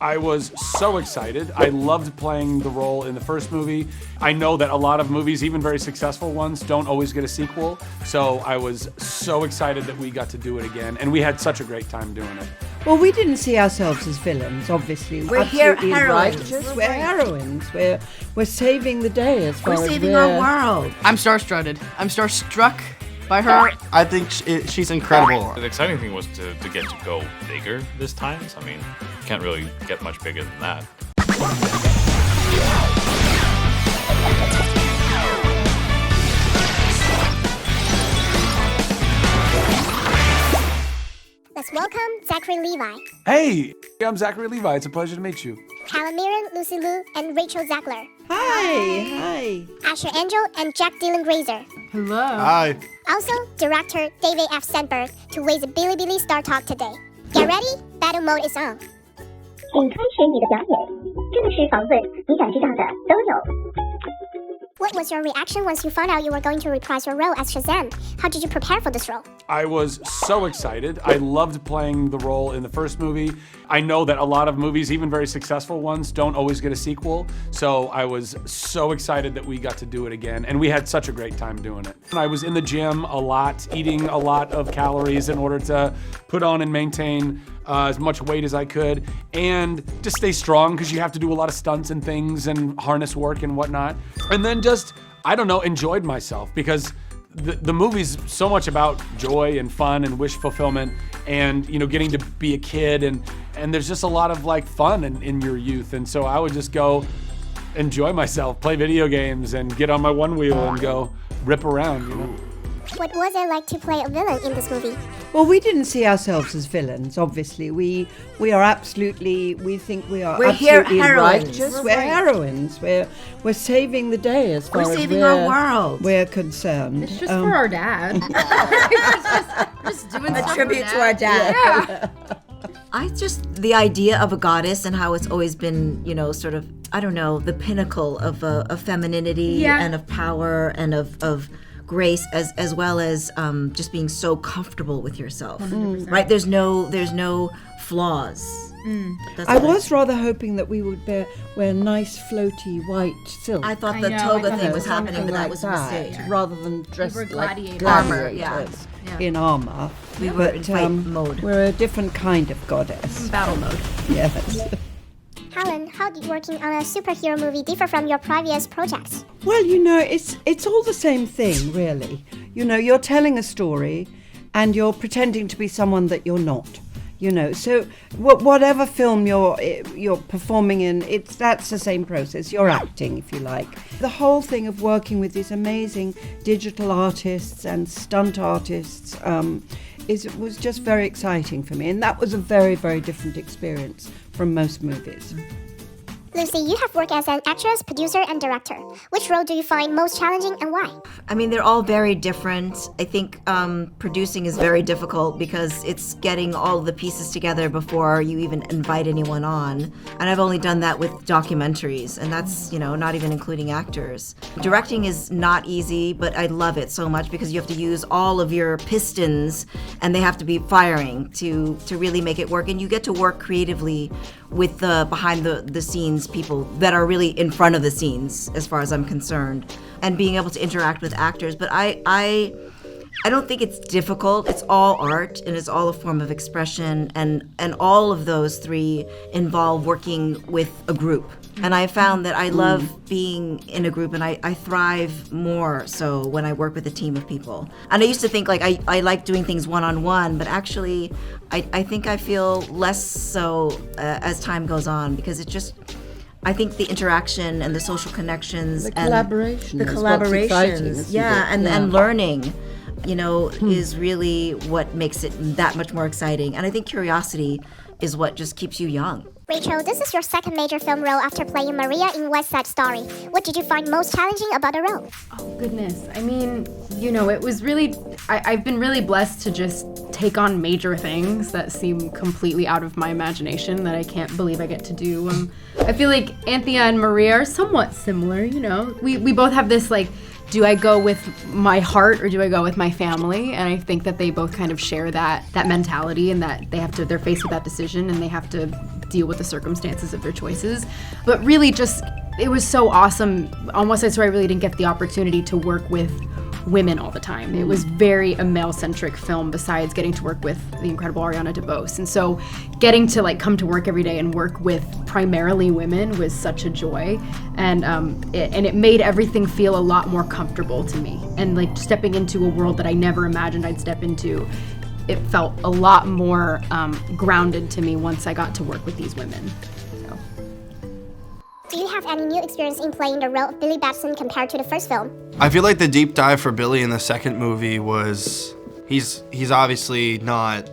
I was so excited. I loved playing the role in the first movie. I know that a lot of movies, even very successful ones, don't always get a sequel. So I was so excited that we got to do it again. And we had such a great time doing it. Well, we didn't see ourselves as villains, obviously. We're absolutely heroines. righteous. We're heroines. We're saving the day as far as We're saving our world. I'm star-strutted. I'm star-struck by her. I think she's incredible. The exciting thing was to get to go bigger this time. So, I mean, you can't really get much bigger than that. Let's welcome Zachary Levi, Hey, I'm Zachary Levi. It's a pleasure to meet you. Helen Mirren, Lucy Liu, and Rachel Zachler, Hi. Asher Angel, and Jack Dylan Grazer. Hello. Hi. Also, director David F. Sandberg to raise a Bilibili Star Talk today. Get ready? Battle mode is on. 请开始你的表演，这个是访问，你想知道的都有。 What was your reaction once you found out you were going to reprise your role as Shazam? How did you prepare for this role? I was so excited. I loved playing the role in the first movie. I know that a lot of movies, even very successful ones, don't always get a sequel. So I was so excited that we got to do it again. And we had such a great time doing it. I was in the gym a lot, eating a lot of calories in order to put on and maintain as much weight as I could, and just stay strong because you have to do a lot of stunts and things and harness work and whatnot. And then just, I don't know, enjoyed myself because the movie's so much about joy and fun and wish fulfillment and, you know, getting to be a kid and there's just a lot of like fun in your youth. And so I would just go enjoy myself, play video games and get on my one wheel and go rip around, you know. What was it like to play a villain in this movie? Well, we didn't see ourselves as villains, obviously. We are absolutely, we think we are We're absolutely heroines. righteous. We're We're right. heroines. We're saving the day as far We're as saving our world. we're concerned. It's just for our dad. just doing A stuff tribute for to our dad. Yeah. I just, the idea of a goddess and how it's always been, you know, sort of, I don't know, the pinnacle of femininity and of power and of grace as well as just being so comfortable with yourself. 100%. Right? There's no flaws. That's I what was rather hoping that we would wear nice floaty white silk. I thought I the know, I toga thought thing it was was happening, something but that like was a that, mistake. rather than dressed were like gladiators. Armor, gladiators yeah. in armor. We were in fight mode. We're a different kind of goddess. Battle mode. Yes. Helen, how did working on a superhero movie differ from your previous projects? Well, you know, it's all the same thing, really. You know, you're telling a story, and you're pretending to be someone that you're not. You know, so whatever film you're performing in, that's the same process. You're acting, if you like. The whole thing of working with these amazing digital artists and stunt artists was just very exciting for me, and that was a very, very different experience from most movies. Lucy, you have worked as an actress, producer, and director. Which role do you find most challenging and why? I mean, they're all very different. I think producing is very difficult because it's getting all the pieces together before you even invite anyone on. And I've only done that with documentaries, and that's, you know, not even including actors. Directing is not easy, but I love it so much because you have to use all of your pistons and they have to be firing to really make it work. And you get to work creatively with the behind the scenes people that are really in front of the scenes, as far as I'm concerned, and being able to interact with actors. But I don't think it's difficult. It's all art and it's all a form of expression, and all of those three involve working with a group. And I found that I love being in a group, and I thrive more so when I work with a team of people. And I used to think like I like doing things one-on-one, but actually I think I feel less so as time goes on, because it just, I think the interaction and the social connections The and collaboration the is what's exciting, collaborations, isn't yeah, it? and learning, you know, is really what makes it that much more exciting. And I think curiosity is what just keeps you young. Rachel, this is your second major film role after playing Maria in West Side Story. What did you find most challenging about the role? Oh, goodness. I mean, you know, it was really, I've been really blessed to just take on major things that seem completely out of my imagination that I can't believe I get to do. I feel like Anthea and Maria are somewhat similar, you know. We both have this, like, do I go with my heart or do I go with my family? And I think that they both kind of share that mentality, and that they're faced with that decision and they have to deal with the circumstances of their choices. But really just, it was so awesome on West Side Story. I really didn't get the opportunity to work with women all the time. It was very a male-centric film besides getting to work with the incredible Ariana DeBose. And so getting to like come to work every day and work with primarily women was such a joy. And it made everything feel a lot more comfortable to me. And like stepping into a world that I never imagined I'd step into, it felt a lot more grounded to me once I got to work with these women. So. Do you have any new experience in playing the role of Billy Batson compared to the first film? I feel like the deep dive for Billy in the second movie was, he's obviously not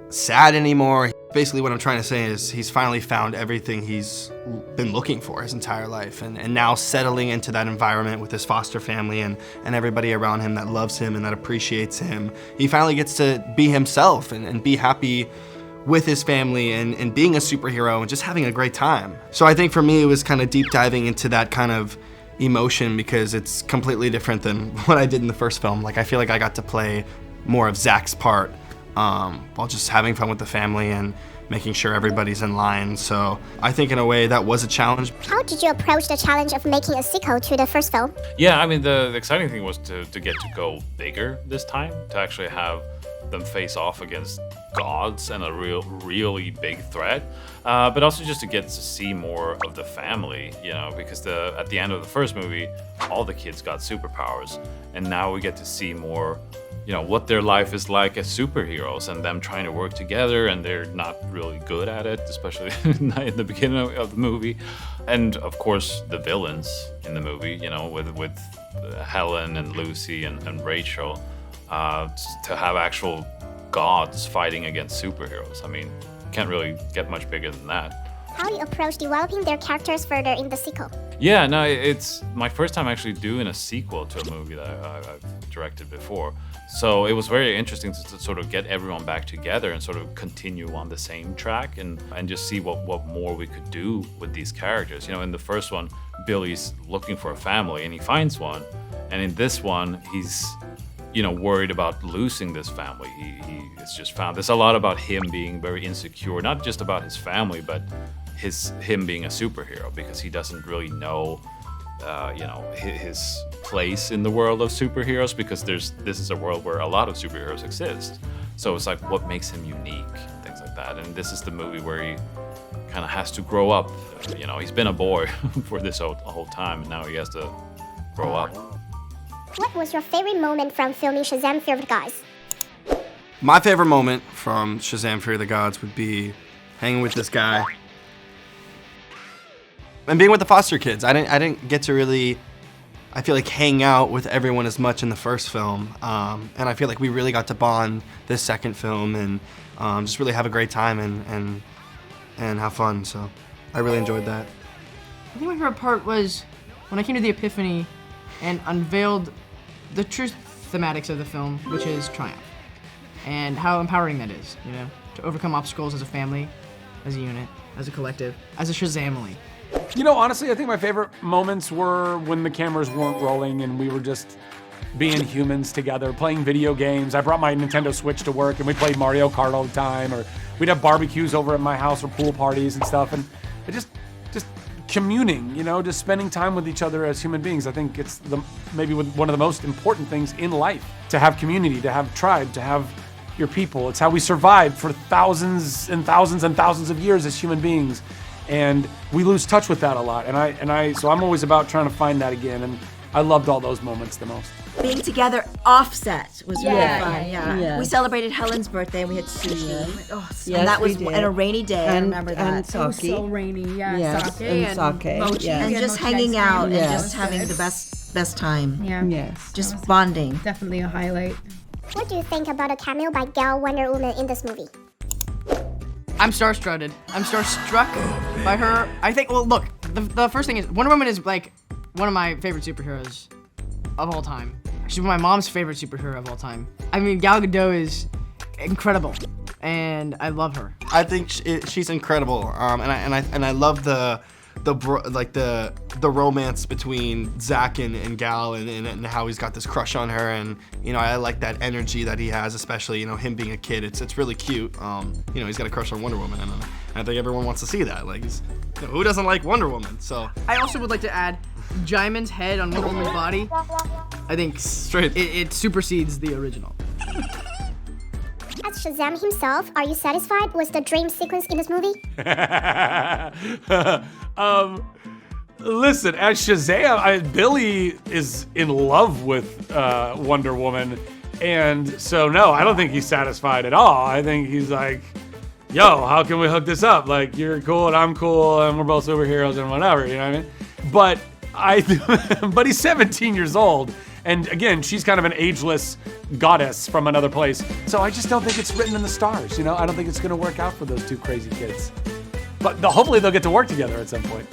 sad anymore. Basically what I'm trying to say is he's finally found everything he's been looking for his entire life, and now settling into that environment with his foster family and everybody around him that loves him and that appreciates him. He finally gets to be himself and be happy with his family and being a superhero and just having a great time. So I think for me it was kind of deep diving into that kind of emotion because it's completely different than what I did in the first film. Like I feel like I got to play more of Zach's part while just having fun with the family and making sure everybody's in line. So I think in a way that was a challenge. How did you approach the challenge of making a sequel to the first film? Yeah, I mean, the exciting thing was to get to go bigger this time, to actually have them face off against gods and a really big threat, but also just to get to see more of the family, you know, because at the end of the first movie, all the kids got superpowers, and now we get to see more, you know, what their life is like as superheroes and them trying to work together, and they're not really good at it, especially in the beginning of the movie. And of course, the villains in the movie, you know, with Helen and Lucy and Rachel, to have actual gods fighting against superheroes. I mean, can't really get much bigger than that. How do you approach developing their characters further in the sequel? Yeah, no, it's my first time actually doing a sequel to a movie that I've directed before. So it was very interesting to sort of get everyone back together and sort of continue on the same track and just see what more we could do with these characters. You know, in the first one, Billy's looking for a family and he finds one. And in this one, he's, you know, worried about losing this family. He has just found there's a lot about him being very insecure, not just about his family, but him being a superhero, because he doesn't really know, you know, his place in the world of superheroes, because this is a world where a lot of superheroes exist. So it's like, what makes him unique and things like that. And this is the movie where he kind of has to grow up. You know, he's been a boy for this whole time, and now he has to grow up. What was your favorite moment from filming Shazam! Fear of the Gods? My favorite moment from Shazam! Fear of the Gods would be hanging with this guy and being with the foster kids. I didn't get to really, I feel like, hang out with everyone as much in the first film, and I feel like we really got to bond this second film and just really have a great time and have fun. So I really enjoyed that. I think my favorite part was when I came to the Epiphany and unveiled the true thematics of the film, which is triumph, and how empowering that is, you know, to overcome obstacles as a family, as a unit, as a collective, as a Shazamily. You know, honestly, I think my favorite moments were when the cameras weren't rolling and we were just being humans together, playing video games. I brought my Nintendo Switch to work and we played Mario Kart all the time, or we'd have barbecues over at my house or pool parties and stuff, and it just communing, you know, just spending time with each other as human beings. I think it's maybe one of the most important things in life, to have community, to have tribe, to have your people. It's how we survived for thousands and thousands and thousands of years as human beings, and we lose touch with that a lot. So I'm always about trying to find that again, and I loved all those moments the most. Being together offset was really fun. Yeah. We celebrated Helen's birthday and we had sushi. Oh, Yes, and that we was did. on a rainy day. I remember that. And It was sake. so rainy, yeah. Yes, Sake and sake, mochi. yes. And just mochi hanging ice cream. out Yes. and just having the best time. Yeah. Yes. Just bonding. Definitely a highlight. What do you think about a cameo by Gal Wonder Woman in this movie? I'm starstruck by her. I think, well, look, the first thing is, Wonder Woman is like one of my favorite superheroes of all time. She's my mom's favorite superhero of all time. I mean, Gal Gadot is incredible, and I love her. I think she's incredible, and I love the the romance between Zach and Gal, and how he's got this crush on her, and I like that energy that he has, especially him being a kid. It's really cute. He's got a crush on Wonder Woman, and I think everyone wants to see that. Like, who doesn't like Wonder Woman? So I also would like to add, Jaimin's head on Wonder Woman's body, I think it supersedes the original. As Shazam himself, are you satisfied with the dream sequence in this movie? Listen, as Shazam, Billy is in love with Wonder Woman, and so no, I don't think he's satisfied at all. I think he's like, yo, how can we hook this up? Like, you're cool and I'm cool and we're both superheroes and whatever, you know what I mean? But he's 17 years old. And again, she's kind of an ageless goddess from another place. So I just don't think it's written in the stars, I don't think it's gonna work out for those two crazy kids. But hopefully they'll get to work together at some point.